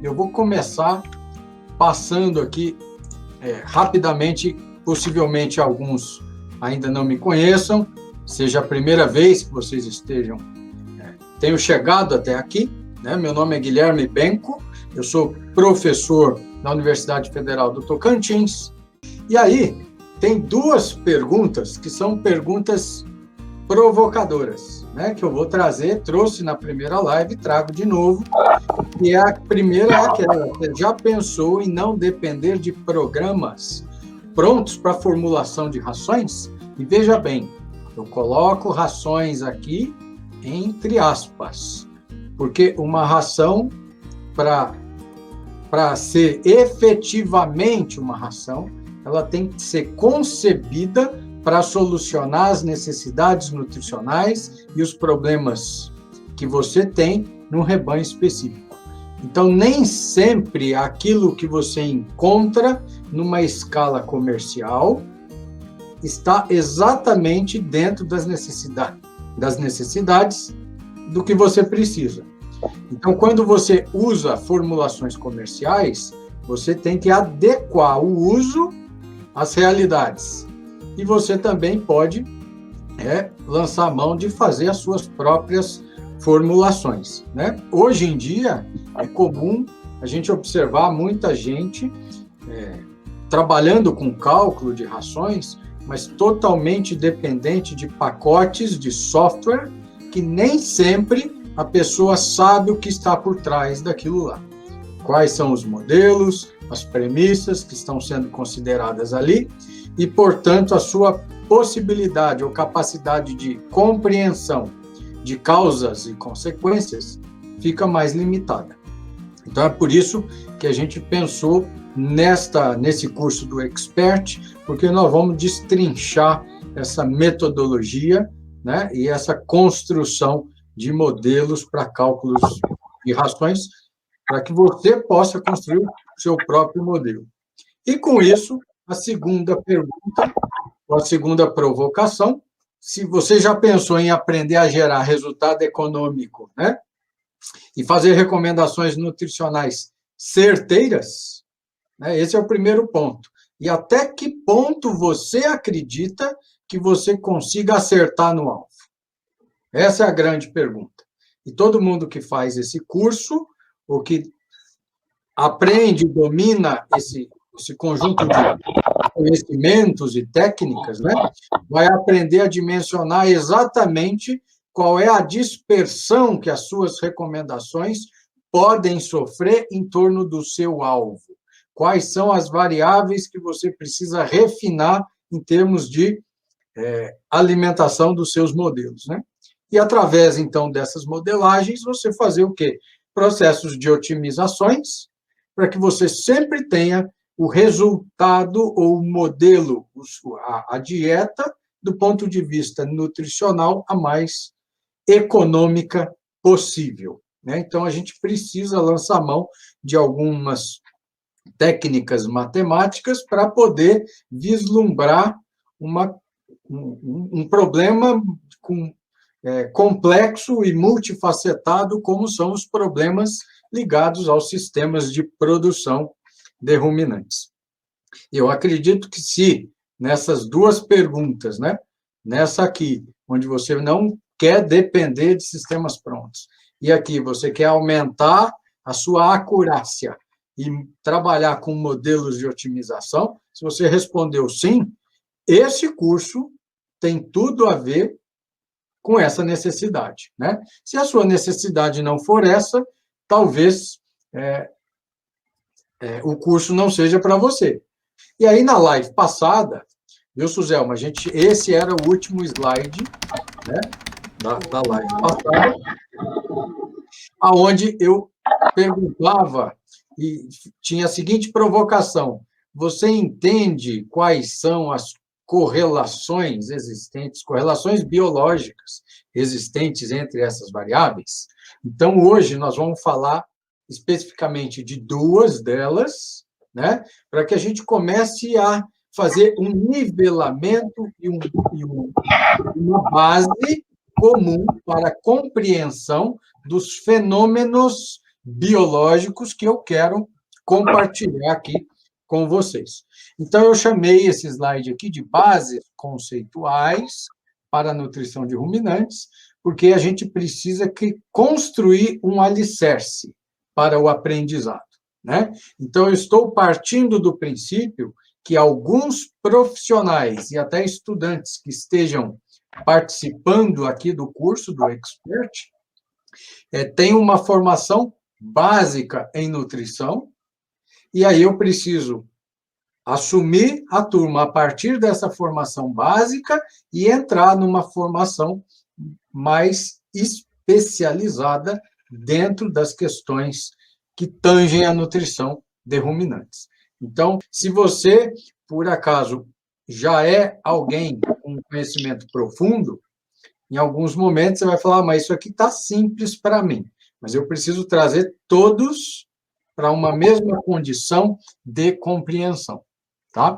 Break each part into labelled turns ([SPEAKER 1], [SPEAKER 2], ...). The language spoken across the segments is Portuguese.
[SPEAKER 1] Eu vou começar passando aqui rapidamente, possivelmente alguns ainda não me conheçam, seja a primeira vez que vocês tenham chegado até aqui, né? Meu nome é Guilherme Benco, eu sou professor na Universidade Federal do Tocantins, e aí tem duas perguntas que são perguntas provocadoras, né? Que eu vou trouxe na primeira live e trago de novo. E a primeira é aquela: você já pensou em não depender de programas prontos para formulação de rações? E veja bem, eu coloco rações aqui entre aspas, porque uma ração, para ser efetivamente uma ração, ela tem que ser concebida para solucionar as necessidades nutricionais e os problemas que você tem num rebanho específico. Então, nem sempre aquilo que você encontra numa escala comercial está exatamente dentro das necessidades do que você precisa. Então, quando você usa formulações comerciais, você tem que adequar o uso às realidades. E você também pode lançar a mão de fazer as suas próprias formulações, né? Hoje em dia, é comum a gente observar muita gente trabalhando com cálculo de rações, mas totalmente dependente de pacotes de software que nem sempre a pessoa sabe o que está por trás daquilo lá. Quais são os modelos, as premissas que estão sendo consideradas ali e, portanto, a sua possibilidade ou capacidade de compreensão de causas e consequências fica mais limitada. Então, é por isso que a gente pensou nesse curso do Expert, porque nós vamos destrinchar essa metodologia, né, e essa construção de modelos para cálculos de rações, para que você possa construir o seu próprio modelo. E, com isso, a segunda pergunta, ou a segunda provocação: se você já pensou em aprender a gerar resultado econômico, né, e fazer recomendações nutricionais certeiras, né, esse é o primeiro ponto. E até que ponto você acredita que você consiga acertar no alvo? Essa é a grande pergunta. E todo mundo que faz esse curso, ou que aprende, domina esse conjunto de conhecimentos e técnicas, né, vai aprender a dimensionar exatamente qual é a dispersão que as suas recomendações podem sofrer em torno do seu alvo. Quais são as variáveis que você precisa refinar em termos de alimentação dos seus modelos, né? E, através, então, dessas modelagens, você fazer o quê? Processos de otimizações, para que você sempre tenha o resultado ou o modelo, a dieta, do ponto de vista nutricional, a mais econômica possível, né? Então, a gente precisa lançar mão de algumas técnicas matemáticas para poder vislumbrar um problema complexo e multifacetado, como são os problemas ligados aos sistemas de produção de ruminantes. Eu acredito que, se nessas duas perguntas, né, nessa aqui, onde você não quer depender de sistemas prontos, e aqui você quer aumentar a sua acurácia e trabalhar com modelos de otimização, se você respondeu sim, esse curso tem tudo a ver com essa necessidade, né? Se a sua necessidade não for essa, talvez o curso não seja para você. E aí, na live passada, viu, Suzelma, esse era o último slide, né, da live passada, onde eu perguntava e tinha a seguinte provocação: você entende quais são as correlações existentes, correlações biológicas existentes entre essas variáveis? Então, hoje nós vamos falar especificamente de duas delas, né, para que a gente comece a fazer um nivelamento e uma base comum para a compreensão dos fenômenos biológicos que eu quero compartilhar aqui com vocês. Então, eu chamei esse slide aqui de bases conceituais para a nutrição de ruminantes, porque a gente precisa construir um alicerce para o aprendizado, né? Então, eu estou partindo do princípio que alguns profissionais e até estudantes que estejam participando aqui do curso do Expert têm uma formação básica em nutrição, e aí eu preciso assumir a turma a partir dessa formação básica e entrar numa formação mais especializada dentro das questões que tangem a nutrição de ruminantes. Então, se você, por acaso, já é alguém com conhecimento profundo, em alguns momentos você vai falar, mas isso aqui está simples para mim, mas eu preciso trazer todos para uma mesma condição de compreensão, tá?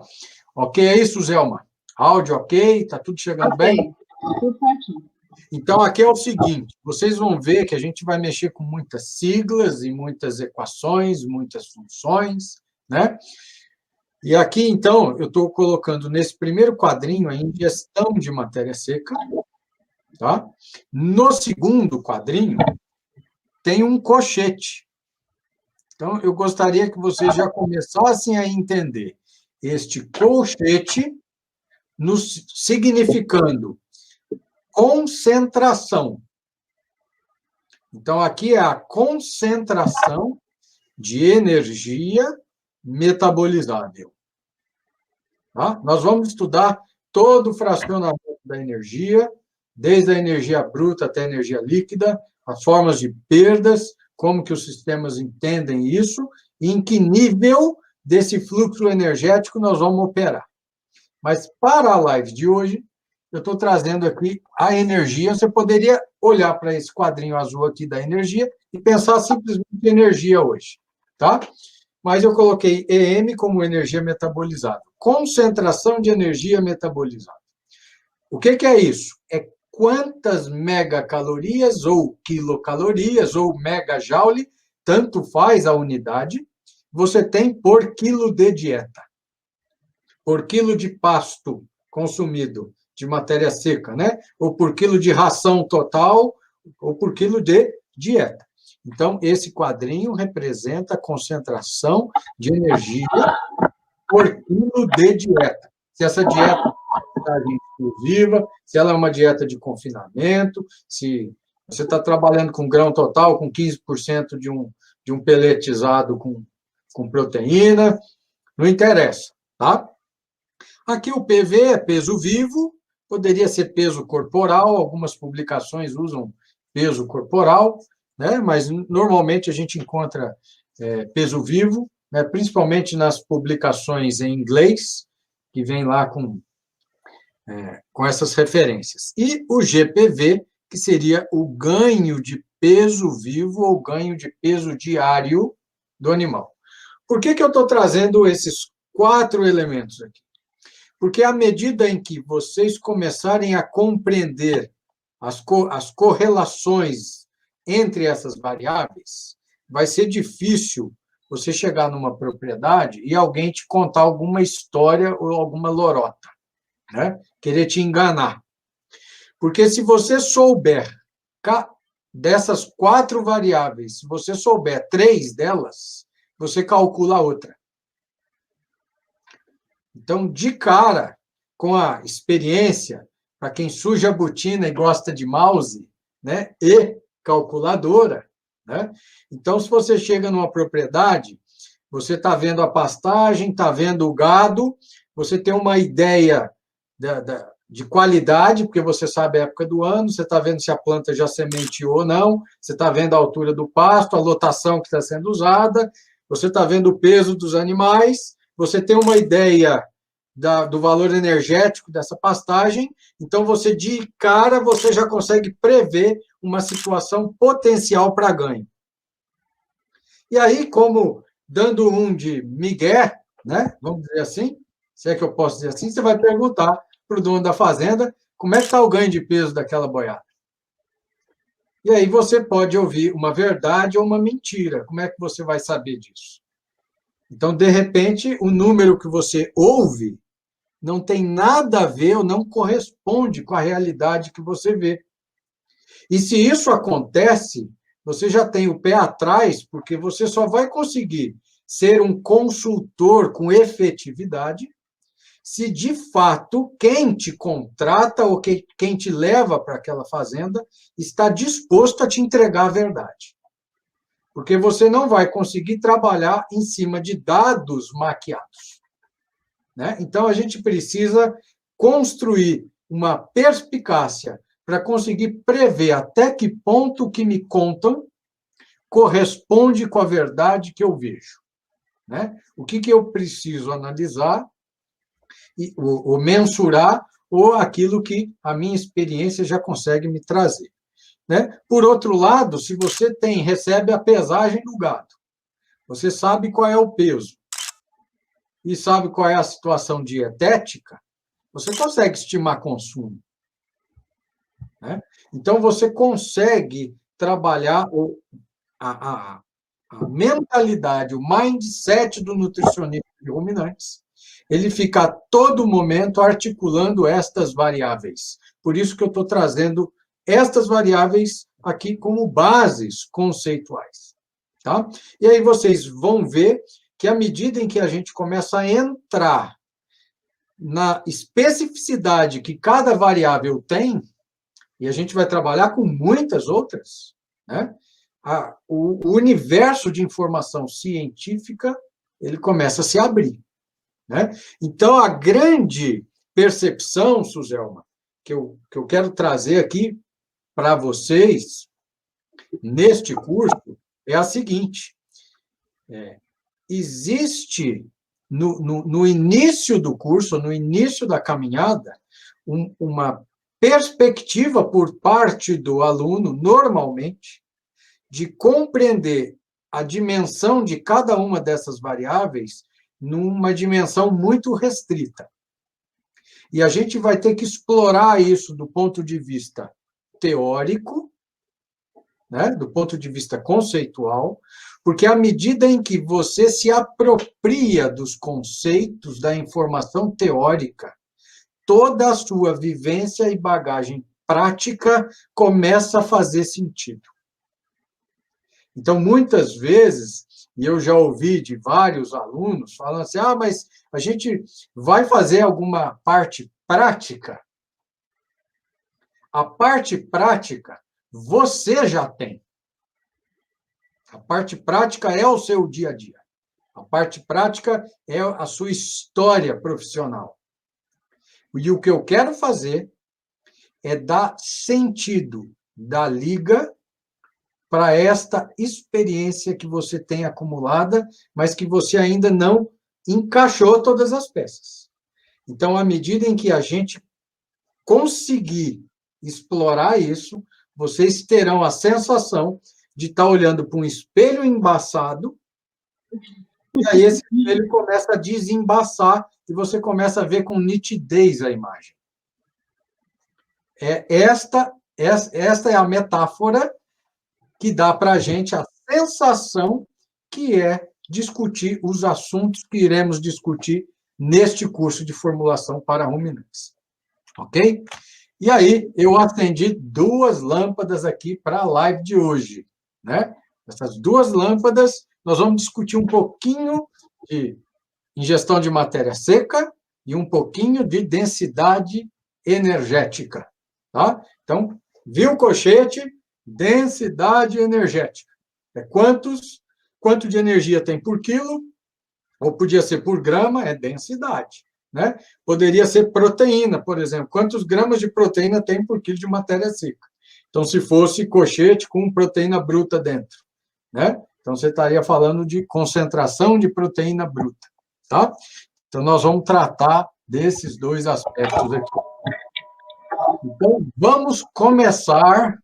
[SPEAKER 1] Ok, é isso, Zelma? Áudio ok? Está tudo chegando bem?
[SPEAKER 2] Tudo certinho.
[SPEAKER 1] Então, aqui é o seguinte, vocês vão ver que a gente vai mexer com muitas siglas e muitas equações, muitas funções, né? E aqui, então, eu estou colocando nesse primeiro quadrinho a ingestão de matéria seca, tá? No segundo quadrinho, tem um colchete. Então, eu gostaria que vocês já começassem a entender este colchete nos significando concentração. Então, aqui é a concentração de energia metabolizável. Tá? Nós vamos estudar todo o fracionamento da energia, desde a energia bruta até a energia líquida, as formas de perdas, como que os sistemas entendem isso, e em que nível desse fluxo energético nós vamos operar. Mas para a live de hoje, eu estou trazendo aqui a energia. Você poderia olhar para esse quadrinho azul aqui da energia e pensar simplesmente em energia hoje, tá? Mas eu coloquei EM como energia metabolizada. Concentração de energia metabolizada. O que é isso? É quantas megacalorias ou quilocalorias ou megajoule, tanto faz a unidade, você tem por quilo de dieta. Por quilo de pasto consumido de matéria seca, né? Ou por quilo de ração total, ou por quilo de dieta. Então, esse quadrinho representa a concentração de energia por quilo de dieta. Se essa dieta é exclusiva, se ela é uma dieta de confinamento, se você está trabalhando com grão total, com 15% de um peletizado com proteína, não interessa, tá? Aqui o PV é peso vivo, poderia ser peso corporal, algumas publicações usam peso corporal, né? Mas normalmente a gente encontra peso vivo, né? Principalmente nas publicações em inglês, que vem lá com essas referências. E o GPV, que seria o ganho de peso vivo ou ganho de peso diário do animal. Por que eu estou trazendo esses 4 elementos aqui? Porque à medida em que vocês começarem a compreender as correlações entre essas variáveis, vai ser difícil você chegar numa propriedade e alguém te contar alguma história ou alguma lorota, né? Querer te enganar. Porque se você souber dessas 4 variáveis, se você souber 3 delas, você calcula a outra. Então, de cara, com a experiência, para quem suja a botina e gosta de mouse, né, e calculadora, né? Então, se você chega numa propriedade, você está vendo a pastagem, está vendo o gado, você tem uma ideia de qualidade, porque você sabe a época do ano, você está vendo se a planta já sementeou ou não, você está vendo a altura do pasto, a lotação que está sendo usada, você está vendo o peso dos animais, você tem uma ideia do valor energético dessa pastagem, então você, de cara, você já consegue prever uma situação potencial para ganho. E aí, como dando um de migué, né, vamos dizer assim, se é que eu posso dizer assim, você vai perguntar para o dono da fazenda como é que está o ganho de peso daquela boiada. E aí você pode ouvir uma verdade ou uma mentira. Como é que você vai saber disso? Então, de repente, o número que você ouve não tem nada a ver ou não corresponde com a realidade que você vê. E se isso acontece, você já tem o pé atrás, porque você só vai conseguir ser um consultor com efetividade se de fato quem te contrata ou quem te leva para aquela fazenda está disposto a te entregar a verdade. Porque você não vai conseguir trabalhar em cima de dados maquiados. Né? Então, a gente precisa construir uma perspicácia para conseguir prever até que ponto o que me contam corresponde com a verdade que eu vejo. Né? O que eu preciso analisar, ou mensurar, ou aquilo que a minha experiência já consegue me trazer. Né? Por outro lado, se você recebe a pesagem do gado, você sabe qual é o peso e sabe qual é a situação dietética, você consegue estimar consumo. Né? Então, você consegue trabalhar a mentalidade, o mindset do nutricionista de ruminantes. Ele fica a todo momento articulando estas variáveis. Por isso que eu estou trazendo estas variáveis aqui como bases conceituais. Tá? E aí vocês vão ver que à medida em que a gente começa a entrar na especificidade que cada variável tem, e a gente vai trabalhar com muitas outras, né? O universo de informação científica ele começa a se abrir. Né? Então, a grande percepção, Suzelma, que eu quero trazer aqui para vocês, neste curso, é a seguinte. Existe, no início do curso, no início da caminhada, uma perspectiva por parte do aluno, normalmente, de compreender a dimensão de cada uma dessas variáveis numa dimensão muito restrita. E a gente vai ter que explorar isso do ponto de vista teórico, né, do ponto de vista conceitual, porque à medida em que você se apropria dos conceitos da informação teórica, toda a sua vivência e bagagem prática começa a fazer sentido. Então, muitas vezes, e eu já ouvi de vários alunos falando assim, mas a gente vai fazer alguma parte prática? A parte prática, você já tem. A parte prática é o seu dia a dia. A parte prática é a sua história profissional. E o que eu quero fazer é dar sentido da liga para esta experiência que você tem acumulada, mas que você ainda não encaixou todas as peças. Então, à medida em que a gente conseguir explorar isso, vocês terão a sensação de estar olhando para um espelho embaçado, e aí esse espelho começa a desembaçar, e você começa a ver com nitidez a imagem. Esta é a metáfora que dá para a gente a sensação que é discutir os assuntos que iremos discutir neste curso de formulação para ruminantes. Ok? E aí, eu acendi 2 lâmpadas aqui para a live de hoje. Né? Essas 2 lâmpadas, nós vamos discutir um pouquinho de ingestão de matéria seca e um pouquinho de densidade energética. Tá? Então, viu o colchete? Densidade energética. Quanto de energia tem por quilo, ou podia ser por grama, é densidade. Né? Poderia ser proteína, por exemplo. Quantos gramas de proteína tem por quilo de matéria seca? Então, se fosse colchete com proteína bruta dentro. Né? Então, você estaria falando de concentração de proteína bruta. Tá? Então, nós vamos tratar desses 2 aspectos aqui. Então, vamos começar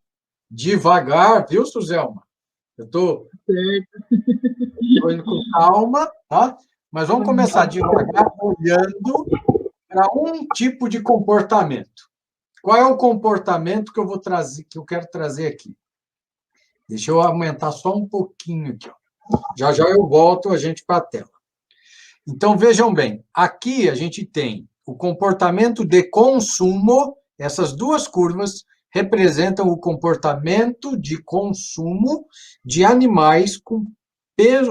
[SPEAKER 1] devagar, viu, Suzelma? Eu estou indo com calma, tá? Mas vamos começar devagar, olhando para um tipo de comportamento. Qual é o comportamento que eu quero trazer aqui? Deixa eu aumentar só um pouquinho aqui. Ó. Já já eu volto a gente para a tela. Então, vejam bem, aqui a gente tem o comportamento de consumo, essas duas curvas representam o comportamento de consumo de animais com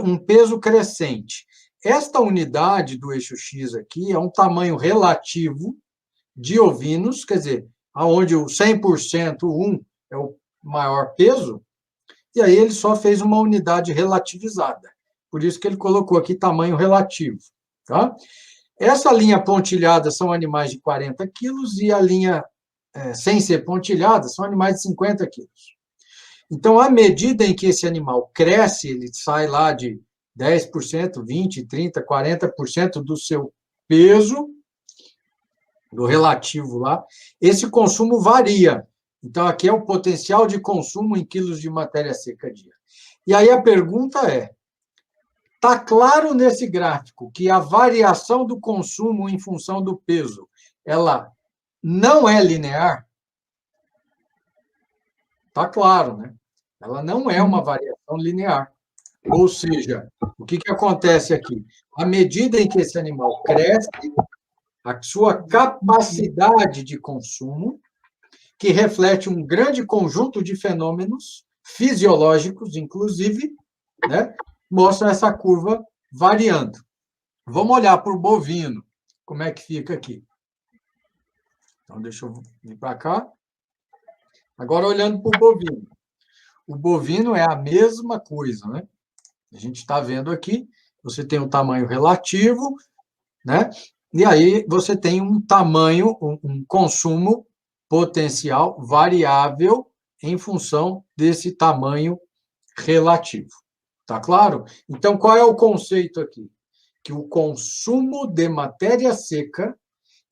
[SPEAKER 1] um peso crescente. Esta unidade do eixo X aqui é um tamanho relativo de ovinos, quer dizer, aonde o 100%, o 1 é o maior peso, e aí ele só fez uma unidade relativizada. Por isso que ele colocou aqui tamanho relativo. Tá? Essa linha pontilhada são animais de 40 quilos e a linha sem ser pontilhada são animais de 50 quilos. Então, à medida em que esse animal cresce, ele sai lá de 10%, 20%, 30%, 40% do seu peso, do relativo lá, esse consumo varia. Então, aqui é o potencial de consumo em quilos de matéria seca dia. E aí a pergunta é, está claro nesse gráfico que a variação do consumo em função do peso, ela não é linear? Está claro, né? Ela não é uma variação linear. Ou seja, o que acontece aqui? À medida em que esse animal cresce, a sua capacidade de consumo, que reflete um grande conjunto de fenômenos fisiológicos, inclusive, né, mostra essa curva variando. Vamos olhar para o bovino, como é que fica aqui. Então, deixa eu vir para cá. Agora, olhando para o bovino. O bovino é a mesma coisa, né? A gente está vendo aqui, você tem um tamanho relativo, né? E aí você tem um tamanho, um consumo potencial variável em função desse tamanho relativo. Tá claro? Então, qual é o conceito aqui? Que o consumo de matéria seca,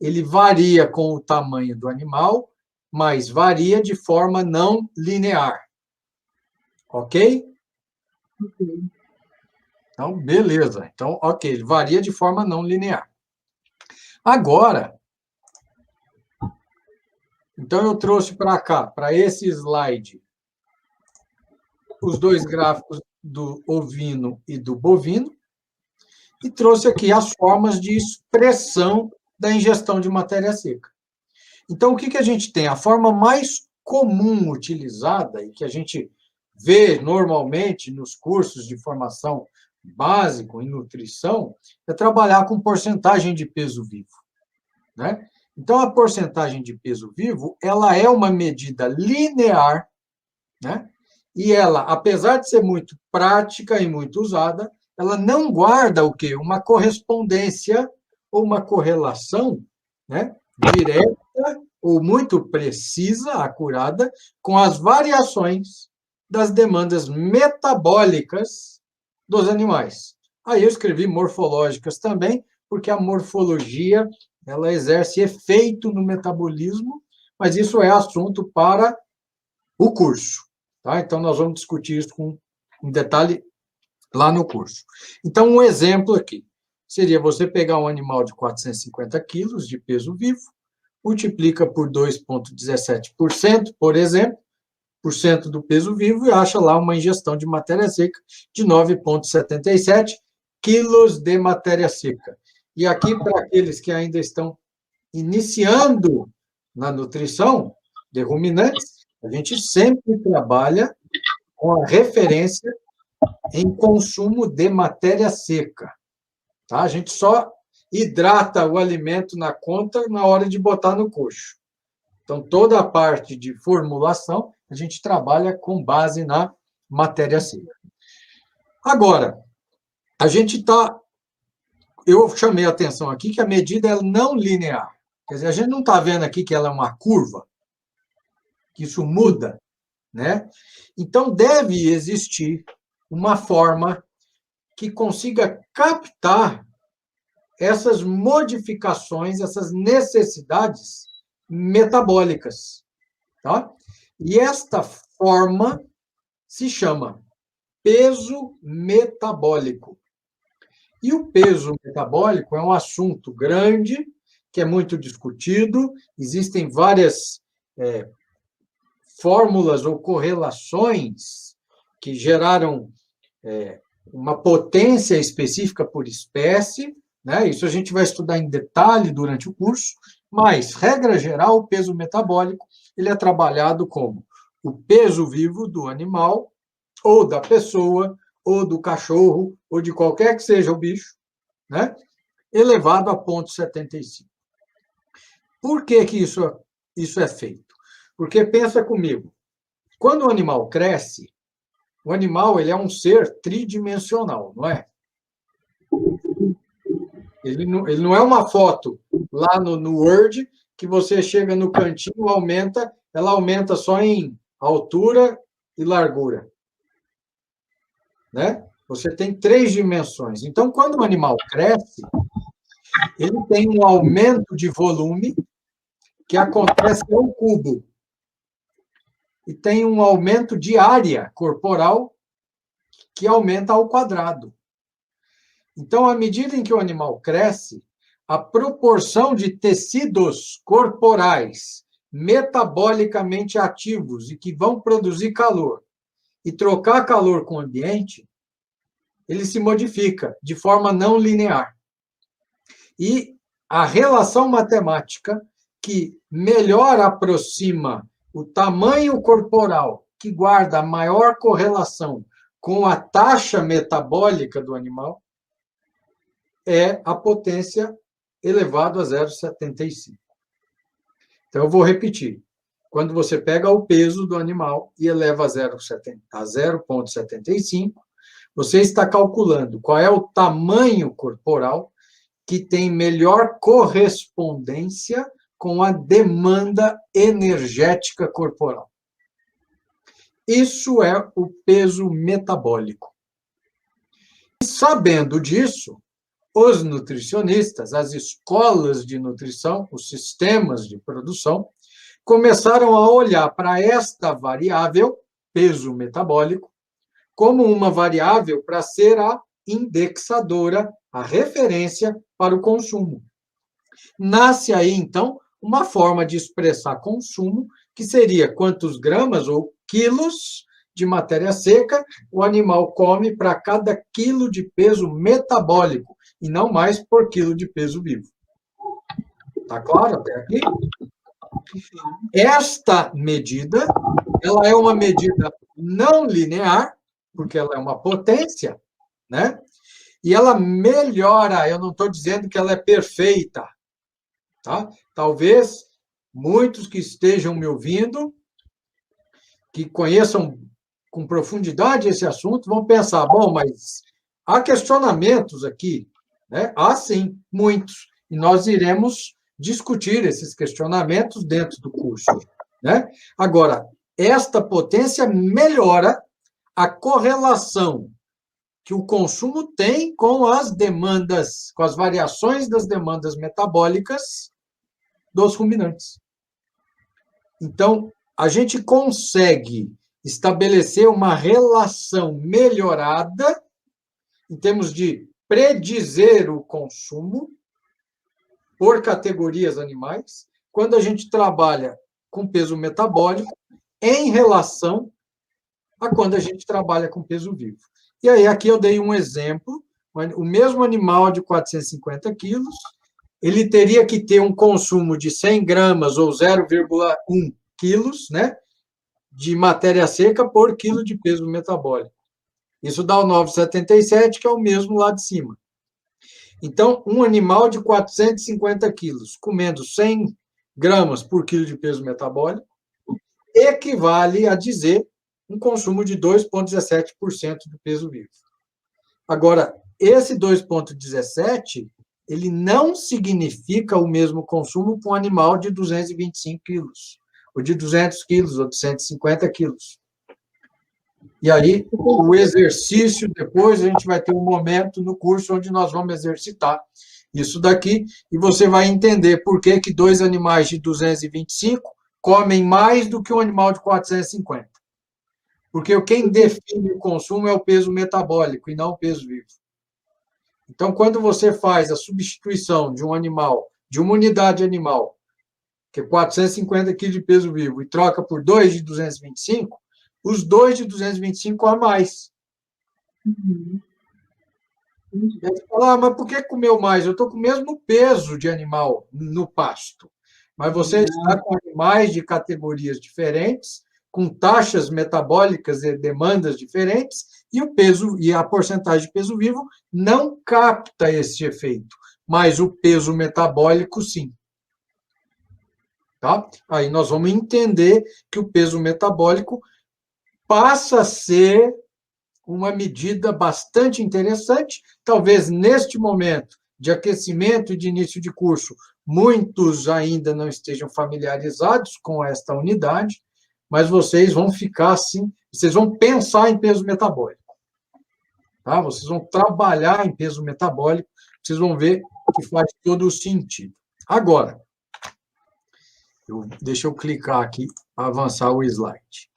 [SPEAKER 1] ele varia com o tamanho do animal, mas varia de forma não linear. Ok? Então, beleza. Então, ok, ele varia de forma não linear. Agora, então eu trouxe para cá, para esse slide, os dois gráficos do ovino e do bovino, e trouxe aqui as formas de expressão da ingestão de matéria seca. Então, o que a gente tem? A forma mais comum utilizada, e que a gente vê normalmente nos cursos de formação básico em nutrição, é trabalhar com porcentagem de peso vivo, né? Então, a porcentagem de peso vivo, ela é uma medida linear, né? E ela, apesar de ser muito prática e muito usada, ela não guarda o quê? Uma correspondência ou uma correlação, né, direta ou muito precisa, acurada, com as variações das demandas metabólicas dos animais. Aí eu escrevi morfológicas também, porque a morfologia ela exerce efeito no metabolismo, mas isso é assunto para o curso. Tá? Então, nós vamos discutir isso com um detalhe lá no curso. Então, um exemplo aqui seria você pegar um animal de 450 quilos de peso vivo, multiplica por 2,17%, por exemplo, por cento do peso vivo, e acha lá uma ingestão de matéria seca de 9,77 quilos de matéria seca. E aqui, para aqueles que ainda estão iniciando na nutrição de ruminantes, a gente sempre trabalha com a referência em consumo de matéria seca. Tá? A gente só hidrata o alimento na conta na hora de botar no coxo. Então, toda a parte de formulação, a gente trabalha com base na matéria seca. Agora, a gente está... Eu chamei a atenção aqui que a medida é não linear. Quer dizer, a gente não está vendo aqui que ela é uma curva, que isso muda, né? Então, deve existir uma forma que consiga captar essas modificações, essas necessidades metabólicas, tá? E esta forma se chama peso metabólico. E o peso metabólico é um assunto grande, que é muito discutido, existem várias fórmulas ou correlações que geraram uma potência específica por espécie, né? Isso a gente vai estudar em detalhe durante o curso, mas, regra geral, o peso metabólico ele é trabalhado como o peso vivo do animal, ou da pessoa, ou do cachorro, ou de qualquer que seja o bicho, né? Elevado a 0,75. Por que isso é feito? Porque, pensa comigo, quando o animal cresce, o animal ele é um ser tridimensional, não é? Ele não é uma foto lá no Word que você chega no cantinho, ela aumenta só em altura e largura, né? Você tem 3 dimensões. Então, quando o animal cresce, ele tem um aumento de volume que acontece ao cubo. E tem um aumento de área corporal que aumenta ao quadrado. Então, à medida em que o animal cresce, a proporção de tecidos corporais metabolicamente ativos e que vão produzir calor e trocar calor com o ambiente, ele se modifica de forma não linear. E a relação matemática que melhor aproxima o tamanho corporal, que guarda a maior correlação com a taxa metabólica do animal, é a potência elevado a 0,75. Então, eu vou repetir. Quando você pega o peso do animal e eleva a 0,75, você está calculando qual é o tamanho corporal que tem melhor correspondência com a demanda energética corporal. Isso é o peso metabólico. E sabendo disso, os nutricionistas, as escolas de nutrição, os sistemas de produção, começaram a olhar para esta variável, peso metabólico, como uma variável para ser a indexadora, a referência para o consumo. Nasce aí, então, uma forma de expressar consumo, que seria quantos gramas ou quilos de matéria seca o animal come para cada quilo de peso metabólico, e não mais por quilo de peso vivo. Está claro até aqui? Esta medida, ela é uma medida não linear, porque ela é uma potência, né? E ela melhora, eu não estou dizendo que ela é perfeita, tá? Talvez muitos que estejam me ouvindo, que conheçam com profundidade esse assunto, vão pensar, bom, mas há questionamentos aqui, né? Há sim, muitos, e nós iremos discutir esses questionamentos dentro do curso, né? Agora, esta potência melhora a correlação que o consumo tem com as demandas, com as variações das demandas metabólicas dos ruminantes. Então, a gente consegue estabelecer uma relação melhorada em termos de predizer o consumo por categorias animais, quando a gente trabalha com peso metabólico em relação a quando a gente trabalha com peso vivo. E aí, aqui eu dei um exemplo, o mesmo animal de 450 quilos, ele teria que ter um consumo de 100 gramas ou 0,1 quilos, né, de matéria seca por quilo de peso metabólico. Isso dá o 9,77, que é o mesmo lá de cima. Então, um animal de 450 quilos, comendo 100 gramas por quilo de peso metabólico, equivale a dizer um consumo de 2,17% do peso vivo. Agora, esse 2,17, ele não significa o mesmo consumo para um animal de 225 quilos, ou de 200 quilos, ou de 150 quilos. E aí, o exercício, depois a gente vai ter um momento no curso onde nós vamos exercitar isso daqui, e você vai entender por que 2 animais de 225 comem mais do que um animal de 450. Porque quem define o consumo é o peso metabólico e não o peso vivo. Então, quando você faz a substituição de um animal, de uma unidade animal, que é 450 kg de peso vivo, e troca por 2 de 225, os dois de 225 a mais.
[SPEAKER 2] Uhum.
[SPEAKER 1] E aí você fala, mas por que comeu mais? Eu estou com o mesmo peso de animal no pasto. Mas você está com animais de categorias diferentes, com taxas metabólicas e demandas diferentes, e o peso e a porcentagem de peso vivo não capta esse efeito, mas o peso metabólico sim. Tá? Aí nós vamos entender que o peso metabólico passa a ser uma medida bastante interessante, talvez neste momento de aquecimento e de início de curso, muitos ainda não estejam familiarizados com esta unidade, mas vocês vão ficar assim, vocês vão pensar em peso metabólico, tá? Vocês vão trabalhar em peso metabólico, vocês vão ver que faz todo o sentido. Agora, deixa eu clicar aqui para avançar o slide.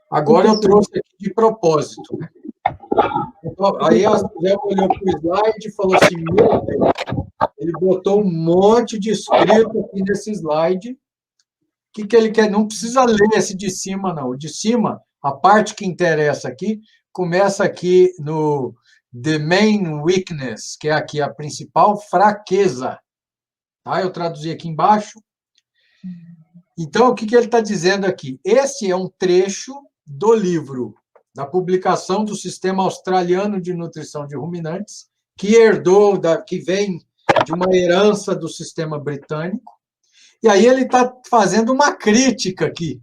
[SPEAKER 1] Agora eu trouxe aqui de propósito, né? Então, aí a Suzé olhou para o slide e falou assim, meu Deus, ele botou um monte de escrito aqui nesse slide. O que ele quer? Não precisa ler esse de cima, não. O de cima, a parte que interessa aqui, começa aqui no The Main Weakness, que é aqui a principal fraqueza. Tá? Eu traduzi aqui embaixo. Então, o que ele está dizendo aqui? Esse é um trecho do livro, da publicação do Sistema Australiano de Nutrição de Ruminantes, que herdou, que vem de uma herança do sistema britânico. E aí ele está fazendo uma crítica aqui.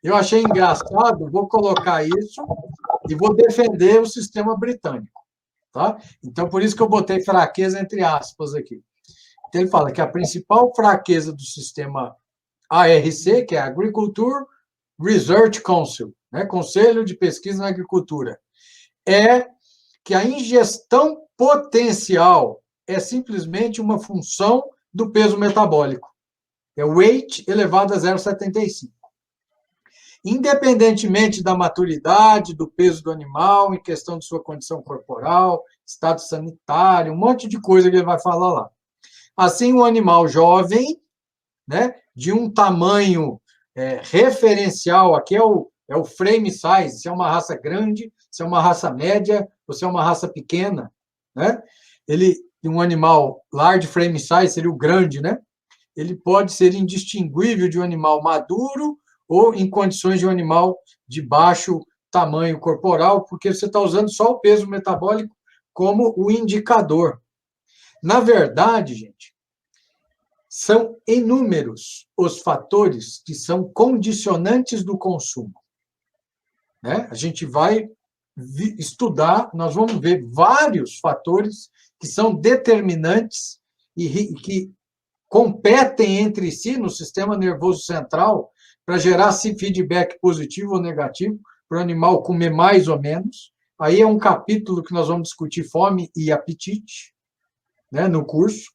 [SPEAKER 1] Eu achei engraçado, vou colocar isso e vou defender o sistema britânico. Tá? Então, por isso que eu botei fraqueza entre aspas aqui. Então, ele fala que a principal fraqueza do sistema ARC, que é Agriculture Research Council, né? Conselho de Pesquisa na Agricultura, é que a ingestão potencial é simplesmente uma função do peso metabólico. É weight elevado a 0,75. Independentemente da maturidade, do peso do animal, em questão de sua condição corporal, estado sanitário, um monte de coisa que ele vai falar lá. Assim, um animal jovem, né, de um tamanho referencial, aqui é o frame size, se é uma raça grande, se é uma raça média, ou se é uma raça pequena, né? Um animal large frame size seria o grande, né? Ele pode ser indistinguível de um animal maduro ou em condições de um animal de baixo tamanho corporal, porque você está usando só o peso metabólico como o indicador. Na verdade, gente, são inúmeros os fatores que são condicionantes do consumo. Né? A gente vai estudar, nós vamos ver vários fatores que são determinantes e que competem entre si no sistema nervoso central para gerar feedback positivo ou negativo para o animal comer mais ou menos. Aí é um capítulo que nós vamos discutir fome e apetite, né, no curso.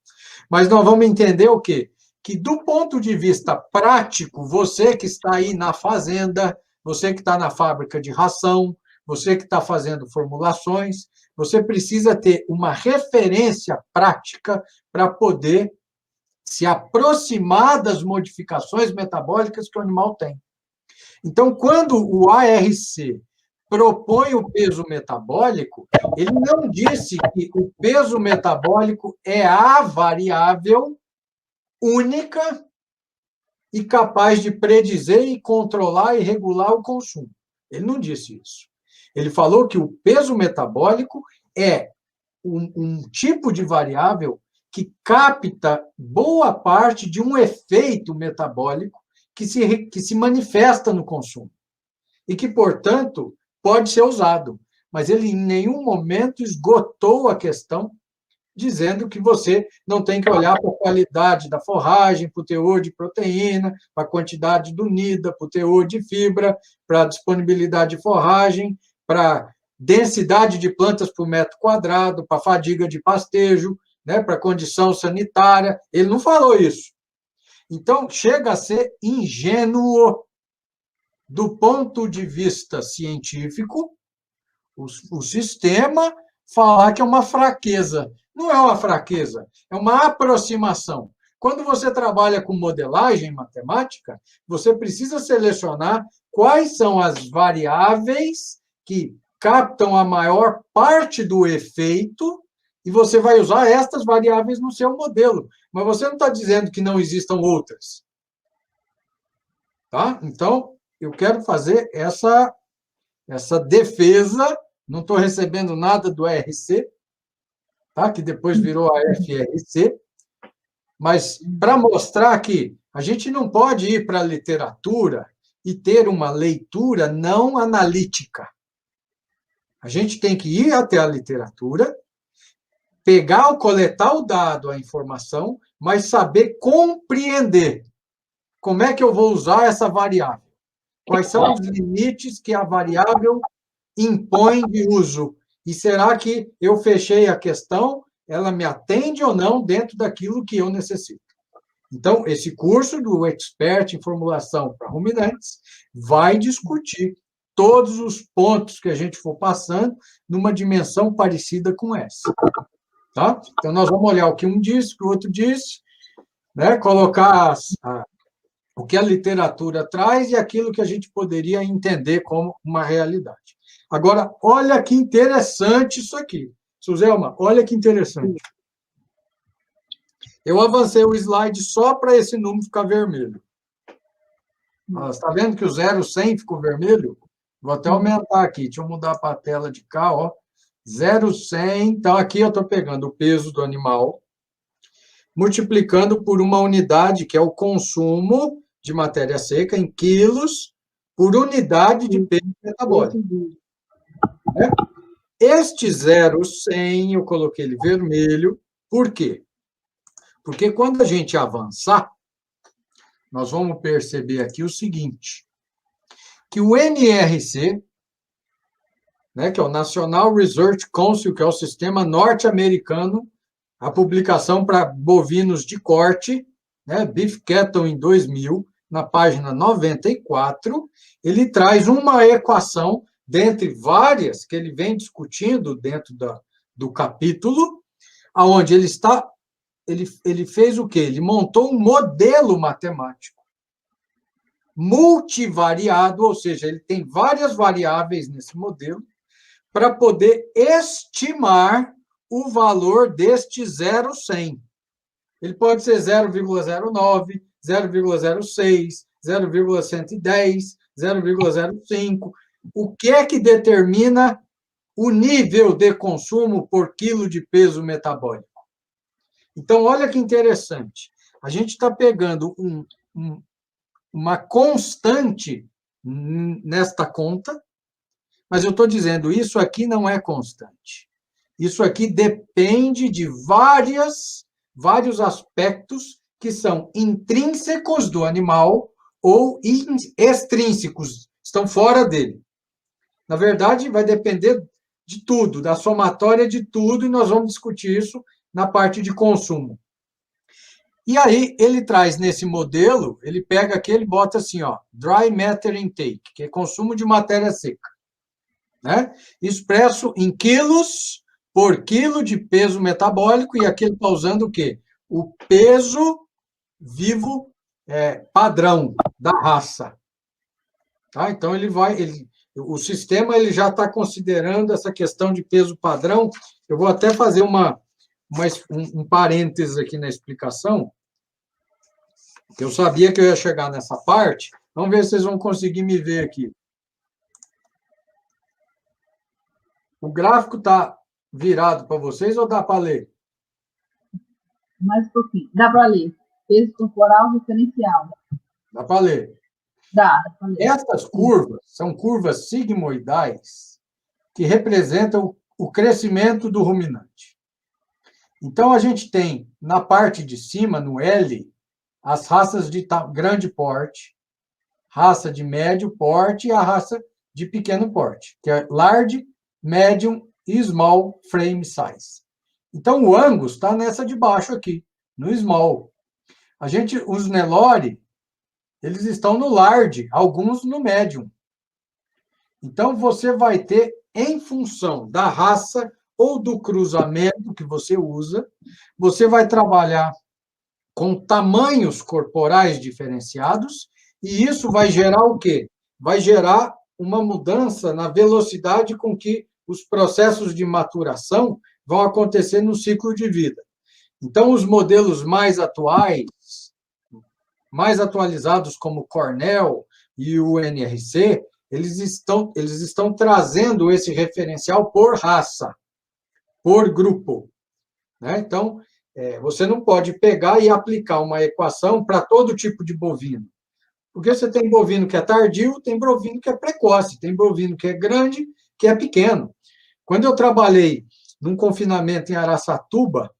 [SPEAKER 1] Mas nós vamos entender o quê? Que do ponto de vista prático, você que está aí na fazenda, você que está na fábrica de ração, você que está fazendo formulações, você precisa ter uma referência prática para poder se aproximar das modificações metabólicas que o animal tem. Então, quando o ARC propõe o peso metabólico, ele não disse que o peso metabólico é a variável única e capaz de predizer e controlar e regular o consumo. Ele não disse isso. Ele falou que o peso metabólico é um tipo de variável que capta boa parte de um efeito metabólico que se manifesta no consumo e que, portanto, pode ser usado. Mas ele, em nenhum momento, esgotou a questão, dizendo que você não tem que olhar para a qualidade da forragem, para o teor de proteína, para a quantidade do NIDA, para o teor de fibra, para a disponibilidade de forragem, para densidade de plantas por metro quadrado, para a fadiga de pastejo, né, para a condição sanitária. Ele não falou isso. Então, chega a ser ingênuo, do ponto de vista científico, o sistema falar que é uma fraqueza. Não é uma fraqueza, é uma aproximação. Quando você trabalha com modelagem matemática, você precisa selecionar quais são as variáveis que captam a maior parte do efeito, e você vai usar estas variáveis no seu modelo. Mas você não está dizendo que não existam outras. Tá? Então, eu quero fazer essa defesa, não estou recebendo nada do RC, tá? Que depois virou a FRC, mas para mostrar que a gente não pode ir para a literatura e ter uma leitura não analítica. A gente tem que ir até a literatura, coletar o dado, a informação, mas saber compreender como é que eu vou usar essa variável. Quais são os limites que a variável impõe de uso? E será que eu fechei a questão, ela me atende ou não dentro daquilo que eu necessito? Então, esse curso do Expert em Formulação para Ruminantes vai discutir todos os pontos que a gente for passando numa dimensão parecida com essa. Tá? Então, nós vamos olhar o que um disse, o que o outro disse, né? Colocar o que a literatura traz e aquilo que a gente poderia entender como uma realidade. Agora, olha que interessante isso aqui. Suzelma, olha que interessante. Eu avancei o slide só para esse número ficar vermelho. Está vendo que o 0,100 ficou vermelho? Vou até aumentar aqui. Deixa eu mudar para a tela de cá. 0,100. Então, aqui eu estou pegando o peso do animal, multiplicando por uma unidade, que é o consumo de matéria seca em quilos por unidade de peso metabólico. Este 0,100, eu coloquei ele vermelho. Por quê? Porque quando a gente avançar, nós vamos perceber aqui o seguinte, que o NRC, né, que é o National Research Council, que é o sistema norte-americano, a publicação para bovinos de corte, né, Beef Cattle em 2000, na página 94, ele traz uma equação, dentre várias que ele vem discutindo dentro do capítulo, onde ele fez o quê? Ele montou um modelo matemático multivariado, ou seja, ele tem várias variáveis nesse modelo, para poder estimar o valor deste 0,100. Ele pode ser 0,09, 0,06, 0,110, 0,05. O que é que determina o nível de consumo por quilo de peso metabólico? Então, olha que interessante. A gente está pegando uma constante nesta conta, mas eu estou dizendo, isso aqui não é constante. Isso aqui depende de vários aspectos que são intrínsecos do animal ou extrínsecos, estão fora dele. Na verdade, vai depender de tudo, da somatória de tudo, e nós vamos discutir isso na parte de consumo. E aí, ele traz nesse modelo, ele pega aqui, ele bota assim, dry matter intake, que é consumo de matéria seca, né? Expresso em quilos por quilo de peso metabólico, e aqui ele está usando o quê? O peso vivo padrão da raça. Tá? Então, o sistema ele já está considerando essa questão de peso padrão. Eu vou até fazer um parênteses aqui na explicação, que eu sabia que eu ia chegar nessa parte. Vamos ver se vocês vão conseguir me ver aqui. O gráfico está virado para vocês ou dá para ler?
[SPEAKER 2] Mais um pouquinho. Dá para ler. Peso corporal referencial.
[SPEAKER 1] Dá para ler.
[SPEAKER 2] Dá para ler.
[SPEAKER 1] Essas curvas são curvas sigmoidais que representam o crescimento do ruminante. Então, a gente tem, na parte de cima, no L, as raças de grande porte, raça de médio porte e a raça de pequeno porte, que é large, medium e small frame size. Então, o Angus está nessa de baixo aqui, no small. Os Nelore, eles estão no large, alguns no medium. Então, você vai ter, em função da raça ou do cruzamento que você usa, você vai trabalhar com tamanhos corporais diferenciados, e isso vai gerar o quê? vai gerar uma mudança na velocidade com que os processos de maturação vão acontecer no ciclo de vida. Então, os modelos mais atuais, mais atualizados, como o Cornell e o NRC, eles estão trazendo esse referencial por raça, por grupo. Né? Então, você não pode pegar e aplicar uma equação para todo tipo de bovino. Porque você tem bovino que é tardio, tem bovino que é precoce, tem bovino que é grande, que é pequeno. Quando eu trabalhei num confinamento em Araçatuba,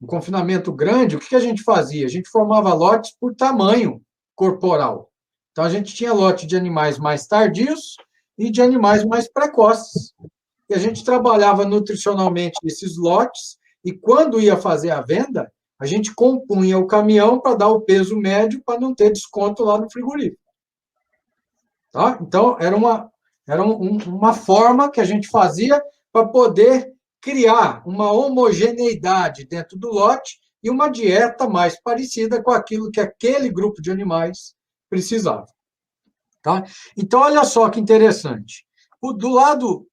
[SPEAKER 1] um confinamento grande, o que a gente fazia? A gente formava lotes por tamanho corporal. Então, a gente tinha lote de animais mais tardios e de animais mais precoces. E a gente trabalhava nutricionalmente esses lotes, e quando ia fazer a venda, a gente compunha o caminhão para dar o peso médio para não ter desconto lá no frigorífico. Tá? Então, era uma forma que a gente fazia para poder criar uma homogeneidade dentro do lote e uma dieta mais parecida com aquilo que aquele grupo de animais precisava. Tá? Então, olha só que interessante. Do lado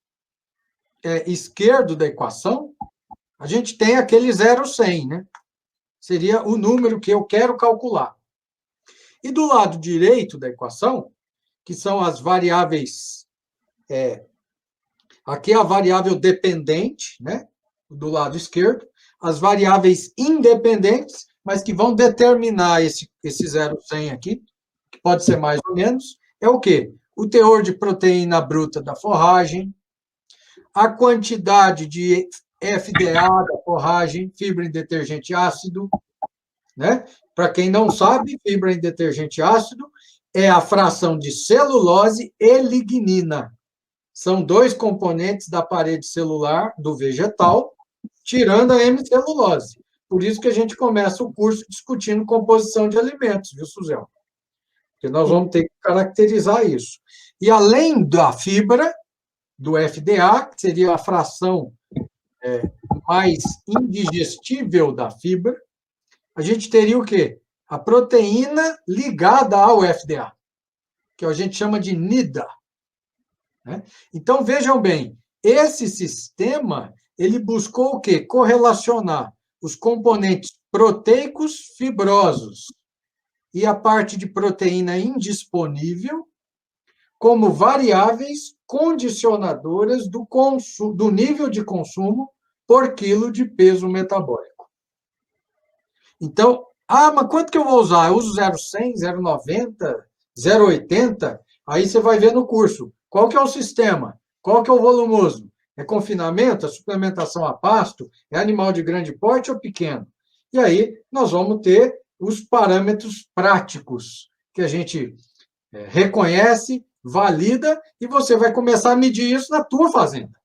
[SPEAKER 1] esquerdo da equação, a gente tem aquele 0,100, né? Seria o número que eu quero calcular. E do lado direito da equação, que são as variáveis... aqui é a variável dependente, né? Do lado esquerdo. As variáveis independentes, mas que vão determinar esse 0,100 aqui, que pode ser mais ou menos, é o quê? O teor de proteína bruta da forragem, a quantidade de FDA da forragem, fibra em detergente ácido, né? Para quem não sabe, fibra em detergente ácido é a fração de celulose e lignina. São dois componentes da parede celular do vegetal, tirando a hemicelulose. Por isso que a gente começa o curso discutindo composição de alimentos, viu, Suzão? Porque nós vamos ter que caracterizar isso. E além da fibra, do FDA, que seria a fração mais indigestível da fibra, a gente teria o quê? A proteína ligada ao FDA, que a gente chama de NIDA. Né? Então, vejam bem, esse sistema, ele buscou o quê? Correlacionar os componentes proteicos fibrosos e a parte de proteína indisponível como variáveis condicionadoras do nível de consumo por quilo de peso metabólico. Então, mas quanto que eu vou usar? Eu uso 0,100, 0,90, 0,80? Aí você vai ver no curso. Qual que é o sistema? Qual que é o volumoso? É confinamento? É suplementação a pasto? É animal de grande porte ou pequeno? E aí nós vamos ter os parâmetros práticos que a gente reconhece, valida, e você vai começar a medir isso na tua fazenda.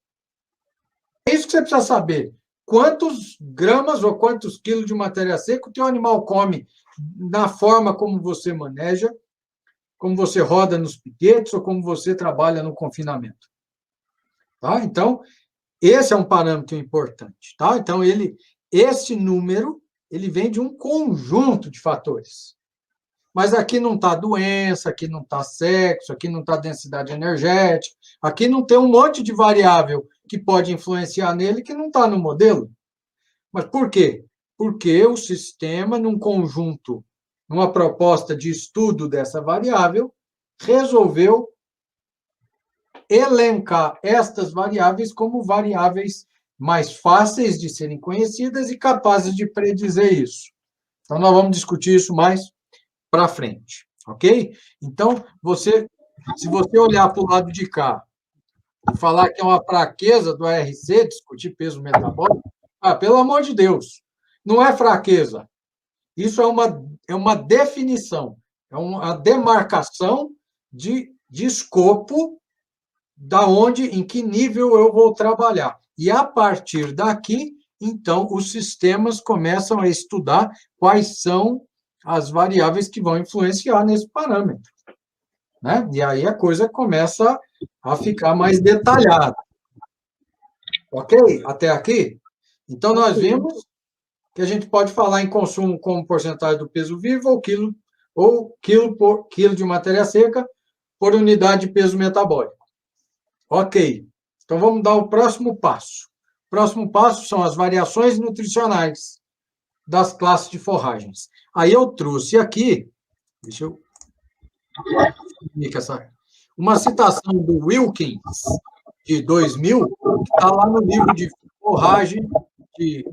[SPEAKER 1] É isso que você precisa saber. Quantos gramas ou quantos quilos de matéria seca o teu animal come na forma como você maneja, como você roda nos piquetes ou como você trabalha no confinamento. Tá? Então, esse é um parâmetro importante. Tá? Então, esse número ele vem de um conjunto de fatores. Mas aqui não está doença, aqui não está sexo, aqui não está densidade energética, aqui não tem um monte de variável que pode influenciar nele que não está no modelo. Mas por quê? Porque o sistema, num conjunto, numa proposta de estudo dessa variável, resolveu elencar estas variáveis como variáveis mais fáceis de serem conhecidas e capazes de predizer isso. Então, nós vamos discutir isso mais para frente, ok? Então, se você olhar para o lado de cá e falar que é uma fraqueza do ARC discutir peso metabólico, pelo amor de Deus, não é fraqueza. Isso é uma definição, é uma demarcação de escopo em que nível eu vou trabalhar. E, a partir daqui, então, os sistemas começam a estudar quais são as variáveis que vão influenciar nesse parâmetro. Né? E aí a coisa começa a ficar mais detalhada. Ok? Até aqui? Então, nós vimos que a gente pode falar em consumo como porcentagem do peso vivo ou quilo por quilo de matéria seca por unidade de peso metabólico. Ok. Então, vamos dar o próximo passo. O próximo passo são as variações nutricionais das classes de forragens. Aí eu trouxe aqui, deixa eu... uma citação do Wilkins, de 2000, que está lá no livro de forragem, de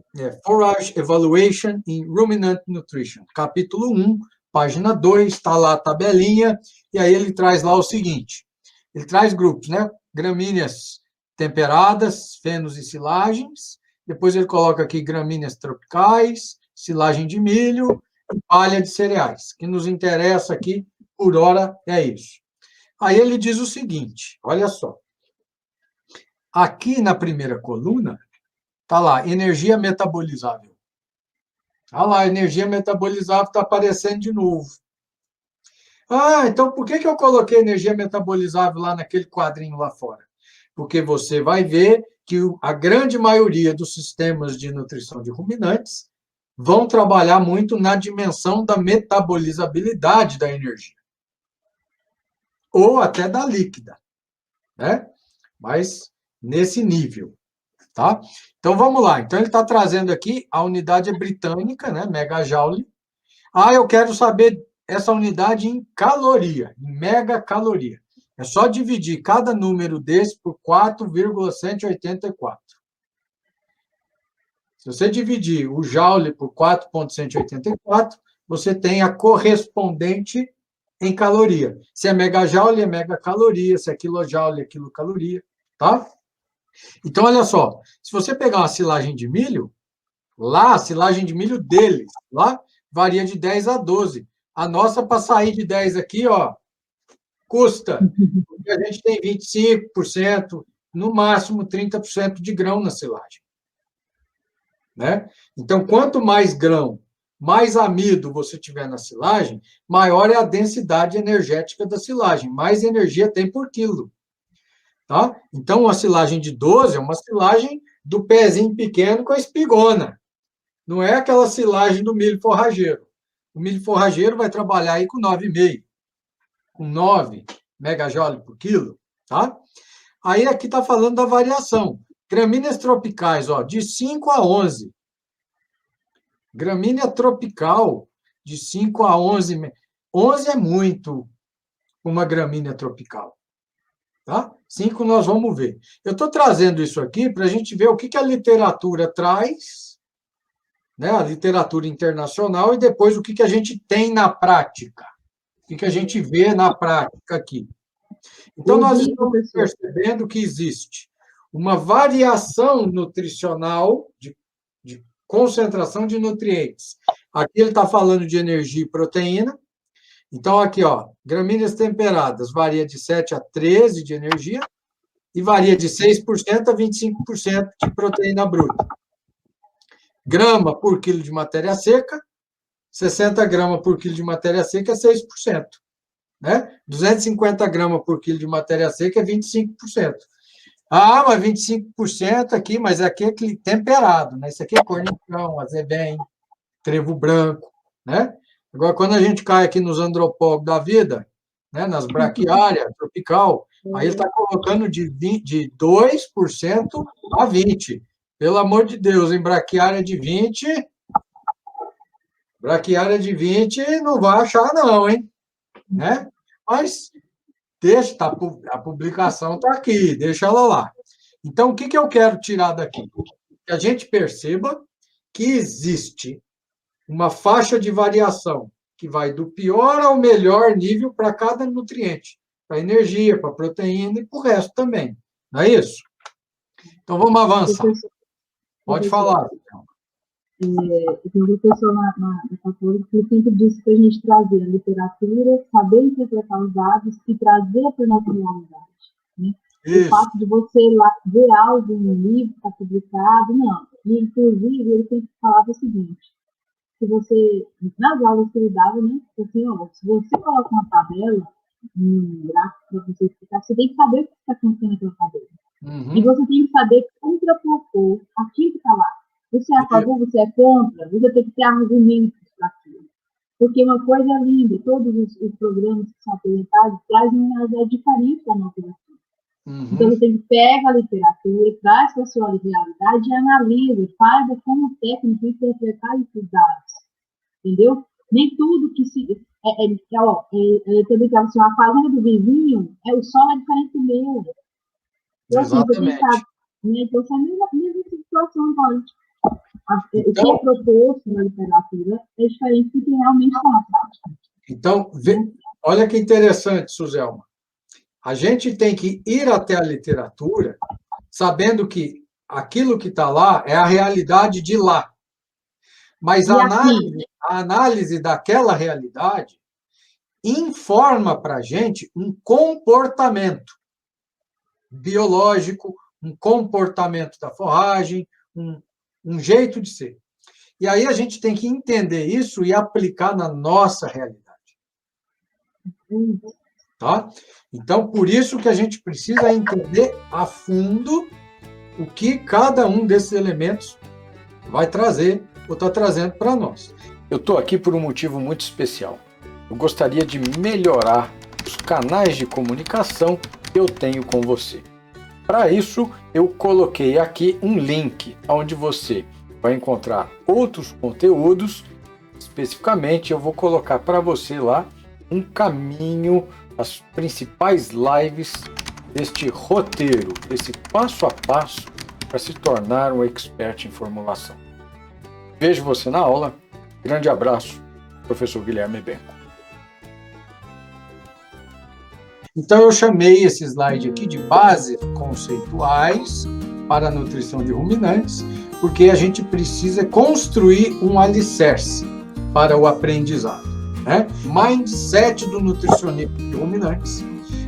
[SPEAKER 1] Forage Evaluation in Ruminant Nutrition, capítulo 1, página 2, está lá a tabelinha, e aí ele traz lá o seguinte, ele traz grupos, né? Gramíneas temperadas, fenos e silagens, depois ele coloca aqui gramíneas tropicais, silagem de milho e palha de cereais, que nos interessa aqui, por hora, é isso. Aí ele diz o seguinte, olha só, aqui na primeira coluna, está lá, energia metabolizável. Olha lá, energia metabolizável está aparecendo de novo. Ah, então por que eu coloquei energia metabolizável lá naquele quadrinho lá fora? Porque você vai ver que a grande maioria dos sistemas de nutrição de ruminantes vão trabalhar muito na dimensão da metabolizabilidade da energia. Ou até da líquida, né? Mas nesse nível, tá? Então, vamos lá. Então, ele está trazendo aqui a unidade britânica, né? Megajoule. Ah, eu quero saber essa unidade em caloria, em megacaloria. É só dividir cada número desse por 4,184. Se você dividir o joule por 4,184, você tem a correspondente em caloria. Se é megajoule, é megacaloria. Se é quilojoule, é quilocaloria. Tá? Então, olha só. Se você pegar uma silagem de milho, lá, a silagem de milho deles, lá, varia de 10 a 12. A nossa, para sair de 10 aqui, ó, custa. Porque a gente tem 25%, no máximo 30% de grão na silagem. Né? Então, quanto mais grão, mais amido você tiver na silagem, maior é a densidade energética da silagem, mais energia tem por quilo. Tá? Então, uma silagem de 12 é uma silagem do pezinho pequeno com a espigona. Não é aquela silagem do milho forrageiro. O milho forrageiro vai trabalhar aí com 9,5, com 9 megajoule por quilo. Tá? Aí aqui está falando da variação. Gramíneas tropicais, ó, de 5 a 11. Gramínea tropical, de 5 a 11. 11 é muito uma gramínea tropical. Tá? 5 nós vamos ver. Eu estou trazendo isso aqui para a gente ver o que a literatura traz, né? A literatura internacional, e depois o que a gente tem na prática. O que a gente vê na prática aqui. Então, nós estamos percebendo que existe uma variação nutricional de concentração de nutrientes. Aqui ele está falando de energia e proteína. Então, aqui, ó, gramíneas temperadas varia de 7 a 13 de energia e varia de 6% a 25% de proteína bruta. Grama por quilo de matéria seca, 60 gramas por quilo de matéria seca é 6%. Né? 250 gramas por quilo de matéria seca é 25%. Ah, mas 25% aqui, mas aqui é temperado, né? Isso aqui é cornichão, azevém, trevo branco, né? Agora, quando a gente cai aqui nos andropólogos da vida, né, nas braquiárias, tropical, aí ele está colocando de 2% a 20%. Pelo amor de Deus, em braquiária de 20%, não vai achar não, hein? Né? Mas deixa, a publicação está aqui, deixa ela lá. Então, o que eu quero tirar daqui? Que a gente perceba que existe uma faixa de variação que vai do pior ao melhor nível para cada nutriente, para energia, para proteína e para o resto também. Não é isso? Então, vamos avançar. Pode falar.
[SPEAKER 2] Tem um professor na faculdade que sempre disse para a gente trazer a literatura, saber interpretar os dados e trazer para a nossa realidade. Né? O fato de você lá ver algo no livro que está publicado, não. E, inclusive, ele sempre falava o seguinte, se você, nas aulas que ele dava, né, assim, ó, se você coloca uma tabela, um gráfico para você explicar, você tem que saber o que está acontecendo naquela tabela.
[SPEAKER 1] Uhum.
[SPEAKER 2] E você tem que saber contrapor aquilo que está lá. Você é a favor, você é contra, você tem que ter argumentos para aquilo. Porque uma coisa linda, todos os programas que são apresentados trazem uma realidade diferente da nossa literatura. Então, você pega a literatura, traz para a sua realidade e analisa, faz como técnico interpretar esses dados. Entendeu? Nem tudo que se... também fala assim, a fazenda do vizinho, o solo é diferente do meu. Então,
[SPEAKER 1] Exatamente.
[SPEAKER 2] Assim, então, essa é a mesma situação, pode. O que é proposto na literatura é diferente do que realmente está na prática.
[SPEAKER 1] Então, olha que interessante, Suzelma. A gente tem que ir até a literatura sabendo que aquilo que está lá é a realidade de lá. Mas a análise daquela realidade informa para a gente um comportamento biológico, um comportamento da forragem, um jeito de ser. E aí a gente tem que entender isso e aplicar na nossa realidade. Tá? Então, por isso que a gente precisa entender a fundo o que cada um desses elementos vai trazer ou está trazendo para nós.
[SPEAKER 3] Eu estou aqui por um motivo muito especial. Eu gostaria de melhorar os canais de comunicação que eu tenho com você. Para isso, eu coloquei aqui um link onde você vai encontrar outros conteúdos. Especificamente, eu vou colocar para você lá um caminho, as principais lives deste roteiro, esse passo a passo para se tornar um expert em formulação. Vejo você na aula. Grande abraço, professor Guilherme Benco.
[SPEAKER 1] Então, eu chamei esse slide aqui de bases conceituais para a nutrição de ruminantes, porque a gente precisa construir um alicerce para o aprendizado. Né? Mindset do nutricionista de ruminantes.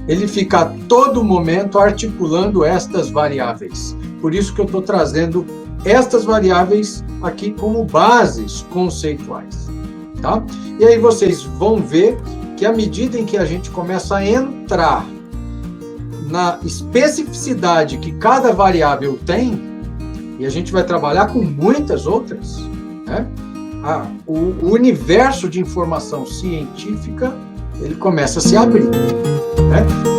[SPEAKER 1] Ele fica a todo momento articulando estas variáveis. Por isso que eu estou trazendo estas variáveis aqui como bases conceituais. Tá? E aí vocês vão ver que à medida em que a gente começa a entrar na especificidade que cada variável tem, e a gente vai trabalhar com muitas outras, né? O universo de informação científica ele começa a se abrir. Né?